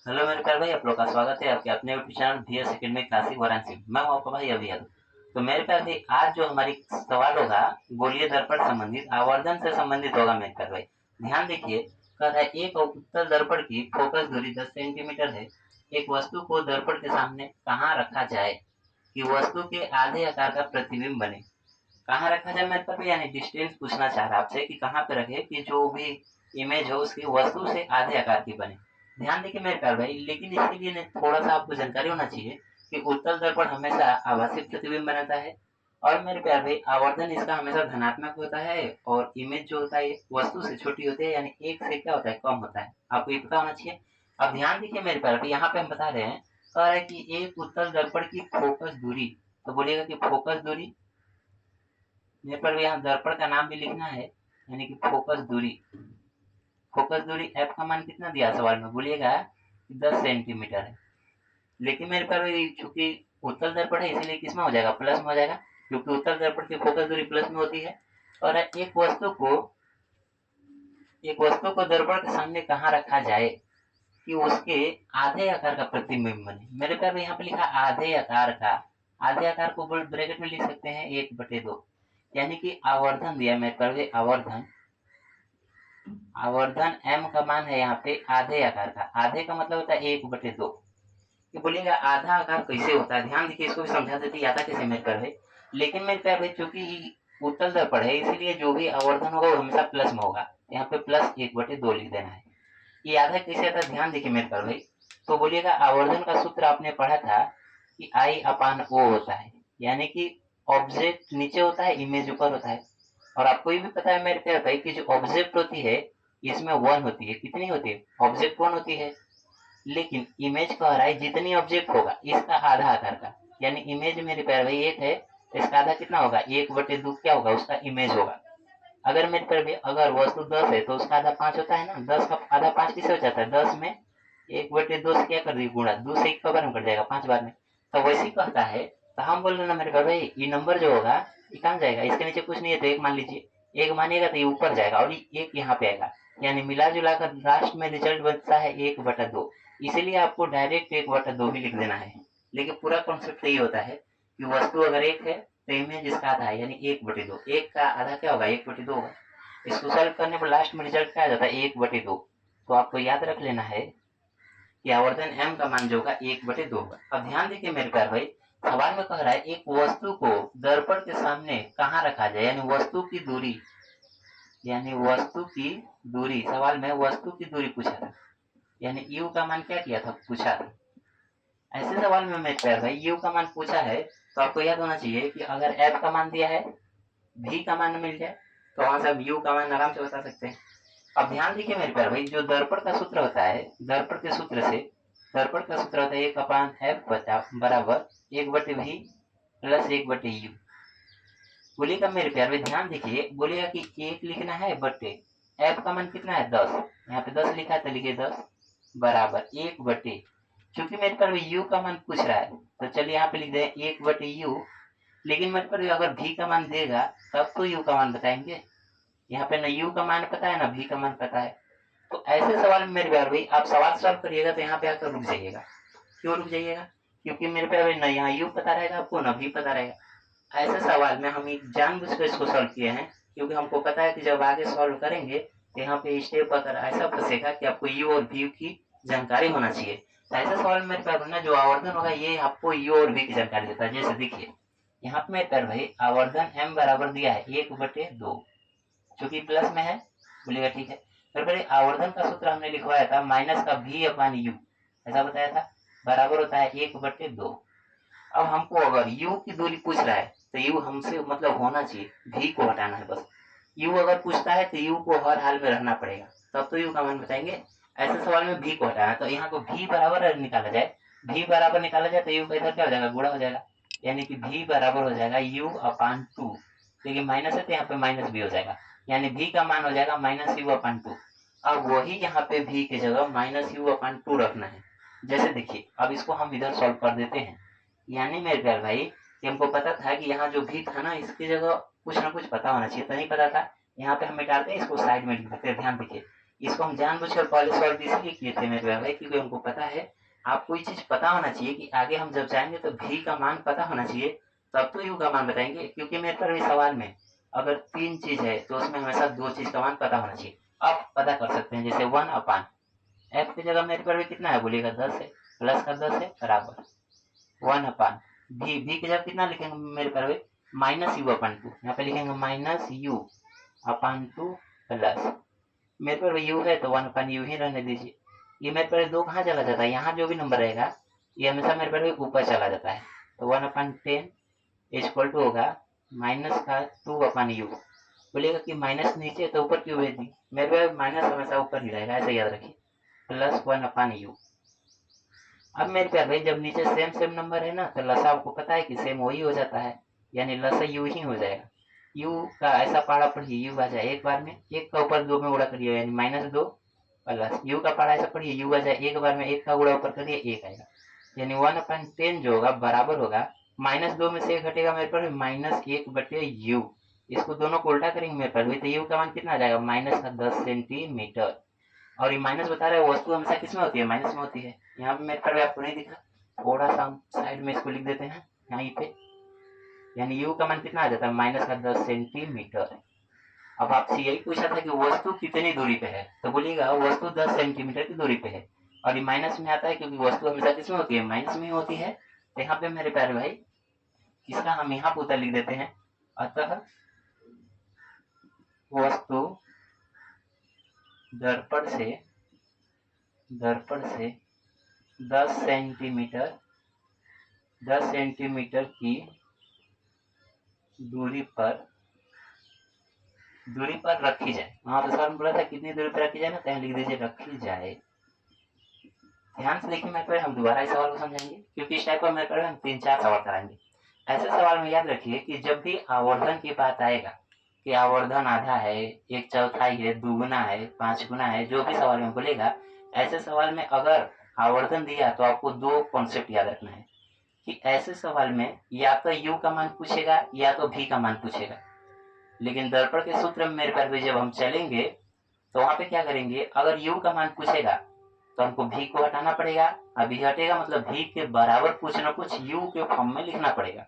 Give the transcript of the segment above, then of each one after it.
Hello मेरे प्यारे भाई, आप लोग का स्वागत है आपके अपने YouTube channel VS academy classic Varanasi. मैं हूं आपका भाई अभियान। तो मेरे प्यारे भाई, आज जो हमारी सवाल होगा गोलीय दर्पण संबंधित आवर्धन से संबंधित होगा मेरे प्यारे भाई। ध्यान देखिए, कह रहा है एक उत्तल दर्पण की फोकस दूरी 10 सेंटीमीटर है। एक वस्तु को दर्पण के सामने कहाँ रखा जाए कि वस्तु के आधे आकार का प्रतिबिंब बने। कहाँ रखा जाए मेरे प्यारे भाई, यानी डिस्टेंस पूछना चाह रहा है आपसे कि कहाँ पे रखे कि जो भी इमेज हो उसकी वस्तु से आधे आकार की बने। ध्यान देखिए मेरे प्यारे भाई, लेकिन इसके लिए थोड़ा सा आपको जानकारी होना चाहिए कि उत्तल दर्पण हमेशा आभासी प्रतिबिंब बनाता है। और मेरे प्यारे भाई, आवर्धन इसका हमेशा धनात्मक होता है और इमेज जो होता है वस्तु से छोटी होती है, यानी एक से क्या होता है, कम होता है। आपको ये पता होना चाहिए। अब ध्यान देखिए मेरे प्यारे भाई, यहाँ पे हम बता रहे हैं, कह रहा है कि एक उत्तल दर्पण की फोकस दूरी। तो बोलिएगा कि फोकस दूरी। मेरे पर यहाँ दर्पण का नाम भी लिखना है, यानी कि फोकस दूरी। फोकस दूरी एफ का मान कितना दिया सवाल में, बोलिएगा 10 सेंटीमीटर है। लेकिन मेरे पर चूंकि उत्तल दर्पण है इसीलिए किसमें हो जाएगा, प्लस में हो जाएगा, क्योंकि उत्तल दर्पण की फोकस दूरी प्लस में होती है। और एक वस्तु को दर्पण के सामने कहाँ रखा जाए कि उसके आधे आकार का प्रतिबिंब बने। मेरे प्यार यहाँ पे लिखा आधे आकार का। आधे आकार को ब्रैकेट में लिख सकते हैं 1/2, यानी कि आवर्धन दिया मेरे प्यार, आवर्धन। आवर्धन m का मान है यहाँ पे आधे आकार का। आधे का मतलब होता है 1/2। ये बोलिएगा आधा आकार कैसे होता है, ध्यान देखिए, इसको भी समझा देते आता कैसे मेरे प्यार भाई। लेकिन मेरे प्यार भाई, चूंकि उत्तल दर्पण है इसीलिए जो भी आवर्धन होगा वो हमेशा प्लस में होगा। यहाँ पे +1/2 लिख देना है। ये आधा कैसे आता है, ध्यान देखिए मेरे प्यार भाई। तो बोलिएगा आवर्धन का सूत्र आपने पढ़ा था कि I/O होता है, यानी कि ऑब्जेक्ट नीचे होता है, इमेज ऊपर होता है। और आपको ये भी पता है मेरे प्यारे भाई कि जो ऑब्जेक्ट होती है इसमें 1 होती है। कितनी होती है, ऑब्जेक्ट 1 होती है। लेकिन इमेज कह रहा है जितनी ऑब्जेक्ट होगा इसका आधा आकार का, यानी इमेज मेरे प्यारे भाई 1 है, तो इसका आधा कितना होगा, 1/2 क्या होगा, उसका इमेज होगा। अगर मेरे प्यारे भाई अगर वस्तु 10 है तो उसका आधा 5 होता है ना। 10 का आधा 5 किससे हो जाता है, 10 में 1/2 से क्या कर दिए, गुणा। 2 से 1 बार में कट जाएगा, 5 बार में। तो वैसे ही कहता है। तो हम बोल रहे ना मेरे प्यारे भाई, ये नंबर जो होगा ये कहाँ जाएगा, इसके नीचे कुछ नहीं है तो एक मान लीजिए। एक मानिएगा तो ये ऊपर जाएगा और एक यहाँ पे आएगा, यानी मिला जुला कर लास्ट में रिजल्ट बनता है 1/2। इसीलिए आपको डायरेक्ट 1/2 भी लिख देना है। लेकिन पूरा कॉन्सेप्ट यही होता है कि वस्तु अगर एक है तो इमेज इसका आधा है, यानी 1/2। एक का आधा क्या होगा, 1/2 होगा। इसको सॉल्व करने पर लास्ट में रिजल्ट क्या आ जाता है, 1/2। तो आपको याद रख लेना है कि आवर्धन m का मान जो होगा 1/2 होगा। अब ध्यान देखिए मेरे प्यार भाई, सवाल में कह रहा है एक वस्तु को दर्पण के सामने कहाँ रखा जाए, यानी वस्तु की दूरी। सवाल में वस्तु की दूरी पूछा था, यानी u का मान क्या किया था, पूछा था। ऐसे सवाल में मेरे प्यार भाई u का मान पूछा है तो आपको याद होना चाहिए कि अगर f का मान दिया है, v का मान मिल जाए, तो वहां से आप u का मान आराम से बता सकते हैं। अब ध्यान देखिए मेरे प्यार भाई, जो दर्पण का सूत्र होता है, दर्पण का सूत्र होता है 1/f बराबर 1/v प्लस 1/u। बोलिएगा मेरे प्यार भाई, ध्यान देखिए, बोलिएगा कि एक लिखना है बटे एफ का मान कितना है 10, यहाँ पे 10 लिखा है तो लिखिए 10 बराबर 1/। चूंकि मेरे पर u का मान पूछ रहा है तो चलिए यहाँ पे लिख दे 1/u। लेकिन मेरे पर अगर v का मान देगा तब तो u का मान बताएंगे। यहाँ पे ना u का मान पता है ना v का मान पता है। तो ऐसे सवाल में मेरे प्यार भाई आप सवाल सॉल्व करिएगा तो यहाँ पे आकर रुक जाइएगा। क्यों रुक जाइएगा, क्योंकि मेरे प्यार भाई ना यहाँ u पता रहेगा आपको ना v पता रहेगा। ऐसे सवाल में हम जानबूझकर इसको सॉल्व किए हैं, क्योंकि हमको पता है कि जब आगे सॉल्व करेंगे तो यहाँ पे स्टेप अगर ऐसा फंसेगा कि आपको यू और वी की जानकारी होना चाहिए। तो ऐसे सवाल में मेरे प्यार जो आवर्धन होगा ये आपको यू और वी की जानकारी देता है। जैसे देखिए यहाँ पे मेरे प्यार भाई आवर्धन m बराबर दिया है 1/2, चूंकि प्लस में है, बोलिएगा ठीक है। फिर पहले आवर्धन का सूत्र हमने लिखवाया था माइनस का v/u, ऐसा बताया था, बराबर होता है 1/2। अब हमको अगर u की दूरी पूछ रहा है तो u हमसे मतलब होना चाहिए, v को हटाना है बस। u अगर पूछता है तो u को हर हाल में रहना पड़ेगा, तब तो u का मान बताएंगे। ऐसे सवाल में v को हटाना है तो यहाँ को v बराबर निकाला जाए, v बराबर निकाला जाए तो u का इधर क्या हो जाएगा, गुणा हो जाएगा, यानी कि v बराबर हो जाएगा u/2। देखिए माइनस है तो यहाँ पे माइनस भी हो जाएगा, यानी v का मान हो जाएगा -u/2। अब वही यहाँ पे v की जगह -u/2 रखना है। जैसे देखिए अब इसको हम इधर सॉल्व कर देते हैं, यानी मेरे प्यार भाई कि हमको पता था कि यहाँ जो भी था ना इसकी जगह कुछ ना कुछ पता होना चाहिए, तो नहीं पता था। यहाँ पे हम मिटाते हैं, इसको साइड में लिख देते हैं। ध्यान देखिए इसको हम जानबूझकर पहले सॉल्व इसलिए किए थे मेरे प्यारे भाई, क्योंकि हमको पता है, आपको ये चीज पता होना चाहिए कि आगे हम जब जाएंगे तो भी का मान पता होना चाहिए, तब तो यू का मान बताएंगे। क्योंकि मेरे प्यारे भाई सवाल में अगर 3 चीज है तो उसमें हमेशा 2 चीज का मान पता होना चाहिए। आप पता कर सकते हैं, जैसे 1 अपान एफ की जगह मेरे प्यारे भाई कितना है बोलिएगा, 10 है, प्लस का 10 है बराबर 1 अपान भी की जगह कितना लिखेंगे मेरे प्यारे भाई, माइनस यू अपान 2, यहाँ पे लिखेंगे माइनस यू अपान 2 प्लस, मेरे पर यू है तो 1 अपन यू ही रहने दीजिए। ये मेरे पर 2 कहाँ चला जाता है, यहाँ जो भी नंबर रहेगा ये हमेशा मेरे पर ऊपर चला जाता है, तो 1 अपन 10 इक्वल टू होगा माइनस का 2 अपन यू। बोलेगा कि माइनस नीचे तो ऊपर क्यों भेज दी, मेरे पर माइनस हमेशा ऊपर ही रहेगा, ऐसा याद रखिए, प्लस 1 अपन यू। अब मेरे प्यार भाई जब नीचे सेम सेम नंबर है ना, तो लसा आपको पता है कि सेम वही हो जाता है, यानी लसा यू ही हो जाएगा। यू का ऐसा पहाड़ा पढ़िए, यू आ जाए एक बार में, एक का ऊपर 2 में गुणा करिए यानी -2 प्लस यू का पहाड़ा ऐसा पढ़िए, यू आ जाए एक बार में, एक का गुणा ऊपर करिए एक आएगा, यानी 1/10 जो होगा बराबर होगा -2 में से एक घटेगा मेरे पर -1/u। इसको दोनों को उल्टा करेंगे मेरे पर, तो यू का मान कितना आ जाएगा -10 सेंटीमीटर। और ये माइनस बता रहे हैं वस्तु हमेशा किस में होती है, माइनस में होती है। यहाँ पे मेरे पर आपको नहीं दिखा, थोड़ा सा साइड में इसको लिख देते हैं यहाँ पे, यानी यू का मान कितना आ जाता है -10 सेंटीमीटर। अब आपसे यही पूछा था कि वस्तु कितनी दूरी पे है, तो बोलिएगा वस्तु 10 सेंटीमीटर की दूरी पे है, और ये माइनस में आता है क्योंकि वस्तु हमेशा किसमें होती है, माइनस में होती है। तो यहाँ पे मेरे प्यारे भाई इसका हम यहाँ पे उत्तर लिख देते हैं, अतः वस्तु दर्पण से 10 सेंटीमीटर की दूरी पर रखी जाए। वहां पे सवाल में बोला था कितनी दूरी पर रखी जाए ना, तो लिख दीजिए रखी जाए। ध्यान से देखिए मेरे पर, हम दोबारा इस सवाल को समझेंगे क्योंकि इस टाइप का मेरे पर हम 3-4 सवाल कराएंगे। ऐसे सवाल में याद रखिए कि जब भी आवर्धन की बात आएगा कि आवर्धन आधा है, 1/4 है, 2 गुना है, 5 गुना है, जो भी सवाल में बोलेगा, ऐसे सवाल में अगर आवर्धन दिया तो आपको 2 कॉन्सेप्ट याद रखना है कि ऐसे सवाल में या तो यू का मान पूछेगा या तो भी का मान पूछेगा। लेकिन दर्पण के सूत्र में मेरे पर जब हम चलेंगे तो वहां पे क्या करेंगे, अगर यू का मान पूछेगा तो हमको भी को हटाना पड़ेगा, अभी हटेगा मतलब भी के बराबर कुछ ना कुछ यू के फॉर्म में लिखना पड़ेगा।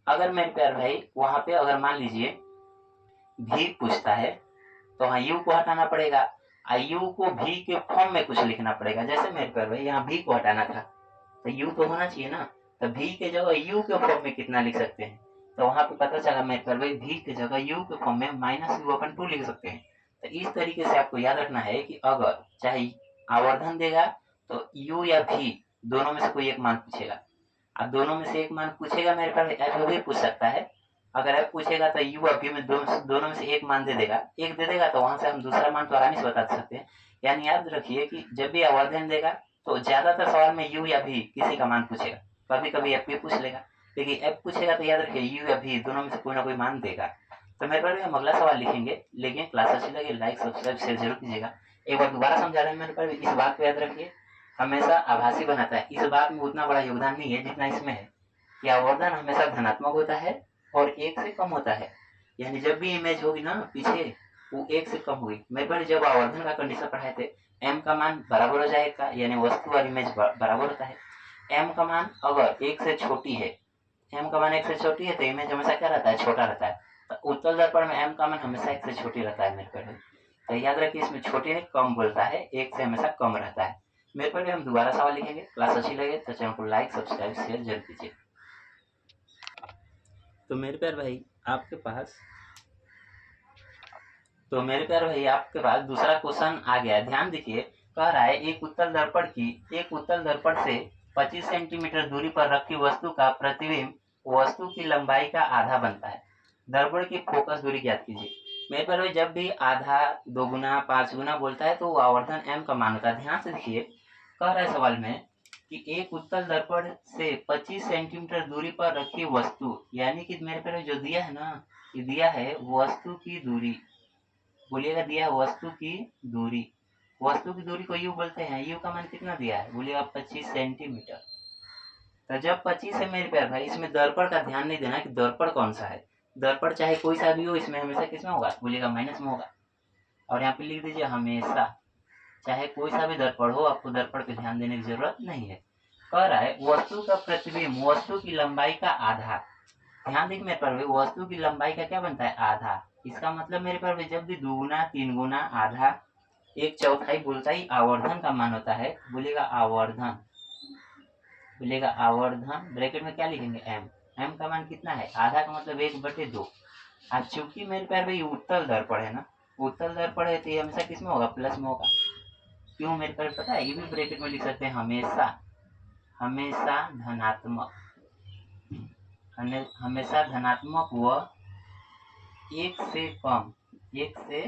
अगर मेरे प्यार भाई वहां पे अगर मान लीजिए भी पूछता है तो वहां यू को हटाना पड़ेगा, यू को भी के फॉर्म में कुछ लिखना पड़ेगा। जैसे मेरे प्यार भाई यहाँ भी को हटाना था तो यू तो होना चाहिए ना, तो भी के जगह यू के फॉर्म में कितना लिख सकते हैं, तो वहां पे पता चला मेरे प्यार भाई भी की जगह यू के फॉर्म में -u/2 लिख सकते हैं। तो इस तरीके से आपको याद रखना है कि अगर चाहे आवर्धन देगा तो u या v दोनों में से कोई एक मान पूछेगा। अब दोनों में से एक मान पूछेगा मेरे पास, f भी पूछ सकता है। अगर f पूछेगा तो u और v में दोनों में से एक मान दे देगा, एक दे देगा तो वहां से हम दूसरा मान तो आराम से बता सकते हैं। यानी याद रखिए कि जब भी आवर्धन देगा तो ज्यादातर सवाल में u या v किसी का मान पूछेगा, कभी कभी f भी पूछ लेगा, लेकिन f पूछेगा तो याद रखिए u या v दोनों में से कोई ना कोई मान देगा। तो मेरे पास हम अगला सवाल लिखेंगे, लेकिन क्लास अच्छी लगे लाइक सब्सक्राइब शेयर जरूर कीजिएगा। एक बार दोबारा समझा रहे हैं मेरे पर, इस बात को याद रखिए हमेशा आभासी बनाता है, इस बात में उतना बड़ा योगदान नहीं है जितना इसमें है कि आवर्धन हमेशा धनात्मक होता है और 1 से कम होता है। यानी जब भी इमेज होगी ना पीछे वो 1 से कम हुई। मेरे पर जब आवर्धन का कंडीशन पढ़ाए थे m का मान बराबर हो जाएगा, यानी वस्तु और इमेज बराबर होता है। m का मान अगर 1 से छोटी है, m का मान 1 से छोटी है तो इमेज हमेशा क्या रहता है, छोटा रहता है। तो उत्तल दर्पण में m का मान हमेशा 1 से छोटी रहता है मेरे पर। तो याद रखिए इसमें छोटी नहीं कम बोलता है, 1 से हमेशा कम रहता है। मेरे पर हम दोबारा सवाल लिखेंगे, क्लास अच्छी लगे तो चैनल को लाइक सब्सक्राइब शेयर जरूर कीजिए। तो मेरे प्यार भाई आपके पास दूसरा क्वेश्चन आ गया। ध्यान दीजिए, कह रहा है एक उत्तल दर्पण से 25 सेंटीमीटर दूरी पर रखी वस्तु का प्रतिबिंब वस्तु की लंबाई का आधा बनता है। दर्पण की फोकस दूरी ज्ञात कीजिए। मेरे प्यार भाई जब भी आधा, 2 गुना, 5 गुना बोलता है तो आवर्धन m का मान होता है। ध्यान से देखिए, कह रहा है सवाल में कि एक उत्तल दर्पण से 25 सेंटीमीटर दूरी पर रखी वस्तु, यानी कि मेरे प्यार जो दिया है ना, ये दिया है वस्तु की दूरी, बोलिएगा दिया है वस्तु की दूरी। वस्तु की दूरी को यू बोलते हैं, यू का मान कितना दिया है बोलिएगा 25 सेंटीमीटर। तो जब 25 है मेरे प्यार भाई, इसमें दर्पण का ध्यान नहीं देना कि दर्पण कौन सा है। दर्पण चाहे कोई सा भी हो, इसमें हमेशा किसमें होगा बोलिएगा माइनस में होगा। और यहाँ पे लिख दीजिए हमेशा चाहे कोई सा भी दर्पण हो, आपको दर्पण पे ध्यान देने की जरूरत नहीं है। कह रहा है वस्तु का प्रतिबिंब वस्तु की लंबाई का आधा। ध्यान देखिए मेरे पास वस्तु की लंबाई का क्या बनता है, आधा। इसका मतलब मेरे पास जब भी दुगुना, तीन गुना, आधा, एक चौथाई बोलता ही आवर्धन का मान होता है। बोलेगा आवर्धन, बोलेगा आवर्धन, ब्रैकेट में क्या लिखेंगे, एम। एम का मान कितना है, आधा का मतलब 1/2। अब चूंकि मेरे प्यार भाई उत्तल दर्पण है ना, उत्तल दर्पण है तो ये हमेशा किस में होगा, प्लस में होगा। क्यों मेरे प्यार पता है, ये भी ब्रैकेट में लिख सकते हैं, हमेशा, हमेशा धनात्मक, हमेशा धनात्मक व एक से कम, एक से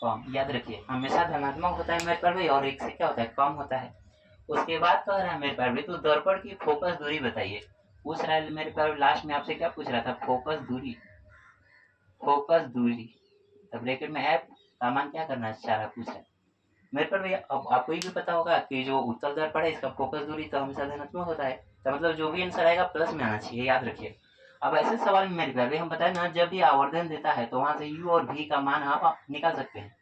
कम। याद रखिए हमेशा धनात्मक होता है मेरे प्यार भाई, और एक से क्या होता है, कम होता है। उसके बाद कह रहा है मेरे प्यार भाई तो दर्पण की फोकस दूरी बताइए। पूछ रहा है मेरे प्यार लास्ट में आपसे क्या पूछ रहा था, फोकस दूरी, फोकस दूरी। तब ब्रैकेट में एफ का मान क्या करना है, 4 पूछा है मेरे पर भैया। अब आपको ये भी पता होगा कि जो उत्तल दर्पण है इसका फोकस दूरी तो हमेशा धनात्मक होता है, तो मतलब जो भी आंसर आएगा प्लस में आना चाहिए, याद रखिए। अब ऐसे सवाल में मेरे प्यारे हम बताए ना, जब भी आवर्धन देता है तो वहां से u और v का मान आप निकाल सकते हैं।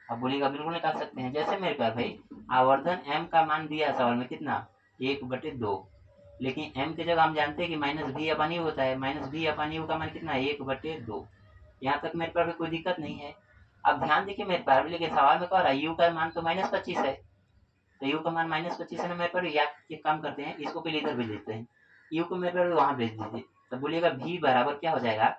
अब बोलिएगा बिल्कुल निकाल सकते हैं। जैसे मेरे प्यारे भाई आवर्धन m का मान दिया है सवाल में कितना, 1/2, लेकिन m की जगह हम जानते हैं कि माइनस v अपन यू होता है, माइनस v अपन यू का मान कितना है, 1/2। यहाँ तक मेरे पास कोई दिक्कत नहीं है। अब ध्यान देखिए मेरे पास, लेकिन सवाल में कह रहा है यू का मान तो -25 है, तो यू का मान -25 है ना मेरे पास, या एक काम करते हैं इसको पहले इधर भेज देते हैं, यू को मेरे पास वहां भेज दीजिए। तो बोलिएगा v बराबर क्या हो जाएगा,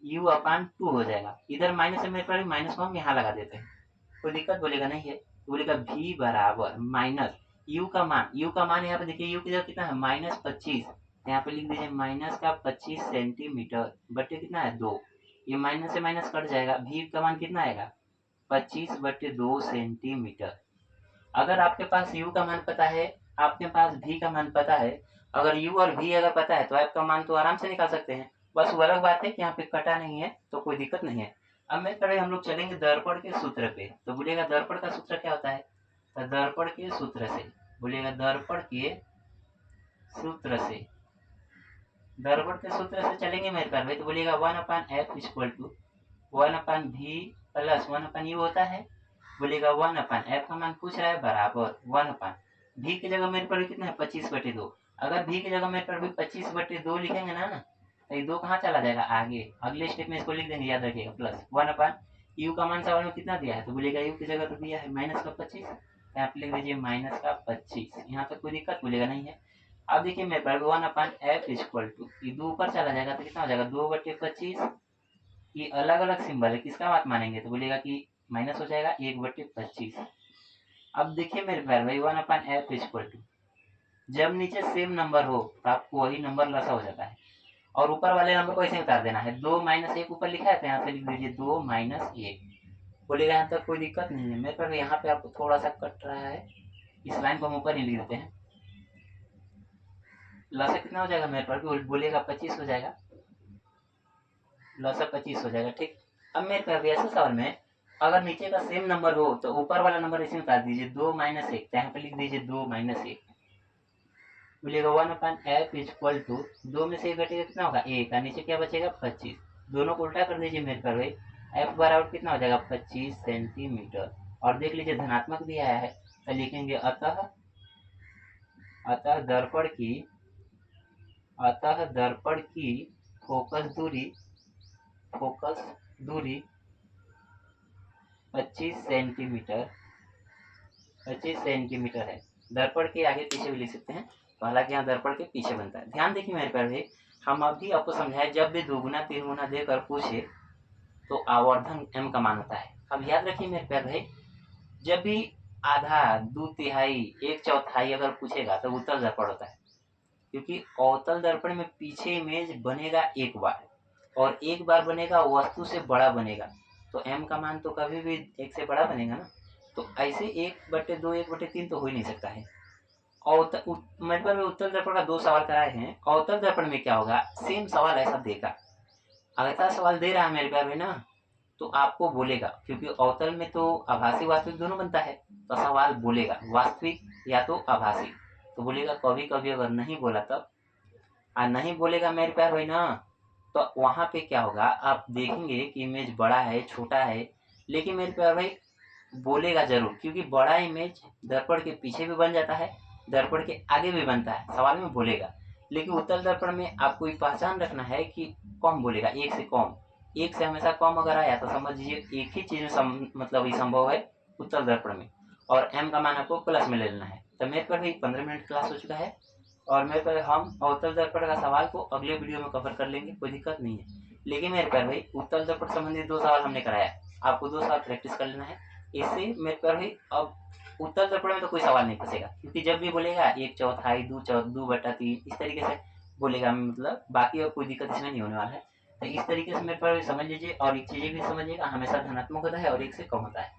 u/2 हो जाएगा। इधर माइनस है मेरे पास, माइनस को हम यहाँ लगा देते हैं, कोई दिक्कत बोलेगा नहीं है। तो बोलेगा v बराबर माइनस u का मान, u का मान यहाँ पे देखिए u की जगह कितना है, -25, यहाँ पे लिख दीजिए -25 सेंटीमीटर बटे कितना है, 2। ये माइनस से माइनस कट जाएगा, v का मान कितना आएगा, 25/2 सेंटीमीटर। अगर आपके पास u का मान पता है, आपके पास v का मान पता है, अगर u और v अगर पता है तो f का मान तो आराम से निकाल सकते हैं। बस वो अलग बात है कि यहाँ पे कटा नहीं है तो कोई दिक्कत नहीं है। अब मेरे तरह हम लोग चलेंगे दर्पण के सूत्र पे। तो बोलिएगा दर्पण का सूत्र क्या होता है, तो दर्पण के सूत्र से, बोलिएगा दर्पण के सूत्र से, दर्पण के सूत्र से चलेंगे मेरे पास भाई। तो बोलिएगा 1/f = 1/v प्लस 1/u होता है। बोलिएगा 1/f का मान पूछ रहा है बराबर 1/v की जगह मेरे पर कितना है, 25/2। अगर v की जगह मेरे पर भी 25/2 लिखेंगे ना तो ये 2 कहाँ चला जाएगा, आगे अगले स्टेप में इसको लिख देंगे, याद रखिएगा, प्लस 1/u का मान सवाल में कितना दिया है, तो बोलिएगा u की जगह तो दिया है -25, यहाँ पे लिख दीजिए -25। यहाँ तक कोई दिक्कत बोलेगा नहीं है। अब देखिए मेरे पास 1/f = ये 2 ऊपर चला जाएगा तो कितना हो जाएगा, 2/25। ये अलग अलग सिंबल है, किसका बात मानेंगे, तो बोलेगा कि माइनस हो जाएगा 1/25। अब देखिए मेरे प्यार भाई 1/f = जब नीचे सेम नंबर हो तो आपको वही नंबर लसा हो जाता है, और ऊपर वाले नंबर को ऐसे उतार देना है। 2 - 1 ऊपर लिखा है तो यहाँ पे लिख दीजिए 2 - 1। बोलेगा यहाँ तक कोई दिक्कत नहीं है मेरे प्यार। यहाँ पे आपको थोड़ा सा कट रहा है, इस लाइन को हम ऊपर ही लिख देते हैं। लसा कितना हो जाएगा मेरे पास, बोलिएगा 25 हो जाएगा, लसा 25 हो जाएगा, ठीक। अब मेरे पास ऐसे सवाल में अगर नीचे का सेम नंबर हो तो ऊपर वाला नंबर ऐसे उतार दीजिए, 2 - 1, यहाँ पे लिख दीजिए 2 - 1। बोलिएगा 1/f = 2 में से 1 घटेगा कितना होगा, 1, और नीचे क्या बचेगा, 25। दोनों को उल्टा कर दीजिए मेरे भाई, f बराबर कितना हो जाएगा, 25 सेंटीमीटर। और देख लीजिए धनात्मक भी आया है तो लिखेंगे अतः, अतः दर्पण की, अतः दर्पण की फोकस दूरी, फोकस दूरी 25 सेंटीमीटर, 25 सेंटीमीटर है। दर्पण के आगे पीछे भी लिख सकते हैं, तो हालांकि यहाँ दर्पण के पीछे बनता है। ध्यान देखिए मेरे प्यारे, हम अभी आपको समझाए जब भी 2 गुना 3 गुना देकर पूछे तो आवर्धन m का मान होता है। अब याद रखिए मेरे प्यारे भाई, जब भी आधा, 2/3, 1/4 अगर पूछेगा तो उत्तल दर्पण होता है, क्योंकि अवतल दर्पण में पीछे इमेज बनेगा एक बार, और एक बार बनेगा वस्तु से बड़ा बनेगा, तो m का मान तो कभी भी 1 से बड़ा बनेगा ना। तो ऐसे 1/2 1/3 तो हो ही नहीं सकता है। मतलब उत्तल दर्पण का 2 सवाल कराए हैं, अवतल दर्पण में क्या होगा, सेम सवाल ऐसा देगा। अगर ऐसा सवाल दे रहा है मेरे प्यार में ना, तो आपको बोलेगा, क्योंकि अवतल में तो आभासी वास्तविक दोनों बनता है, तो सवाल बोलेगा वास्तविक या तो आभासी। तो बोलेगा कभी कभी अगर नहीं बोला तब, नहीं बोलेगा मेरे प्यार भाई ना, तो वहां पे क्या होगा, आप देखेंगे कि इमेज बड़ा है छोटा है, लेकिन मेरे प्यार भाई बोलेगा जरूर, क्योंकि बड़ा इमेज दर्पण के पीछे भी बन जाता है, दर्पण के आगे भी बनता है, सवाल में बोलेगा। लेकिन उत्तल दर्पण में आपको ये पहचान रखना है कि कम बोलेगा, एक से कम, एक से हमेशा कम अगर आया तो समझ लीजिए एक ही चीज में मतलब ये संभव है उत्तल दर्पण में, और एम का मान आपको प्लस में ले लेना है। तो मेरे पर भी 15 मिनट क्लास हो चुका है, और मेरे पर हम अवतल दर्पण का सवाल को अगले वीडियो में कवर कर लेंगे, कोई दिक्कत नहीं है। लेकिन मेरे पर भाई उत्तल दर्पण संबंधित 2 सवाल हमने कराया, आपको 2 सवाल प्रैक्टिस कर लेना है। इससे मेरे पर भाई अब उत्तल दर्पण में तो कोई सवाल नहीं फंसेगा, क्योंकि जब भी बोलेगा 1/4, 2/3 इस तरीके से बोलेगा, मतलब बाकी और कोई दिक्कत इसमें नहीं होने वाला है। तो इस तरीके से मेरे पर समझ लीजिए, और एक चीज़ें भी समझिएगा, हमेशा धनात्मक होता है और एक से कम होता है।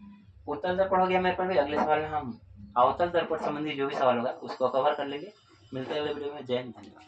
उत्तल दर्पण हो गया मेरे पर भी, अगले सवाल में हम अवतल दर्पण संबंधी जो भी सवाल होगा उसको कवर कर लेंगे। मिलते हैं अगले वीडियो में। जय हिंद, धन्यवाद।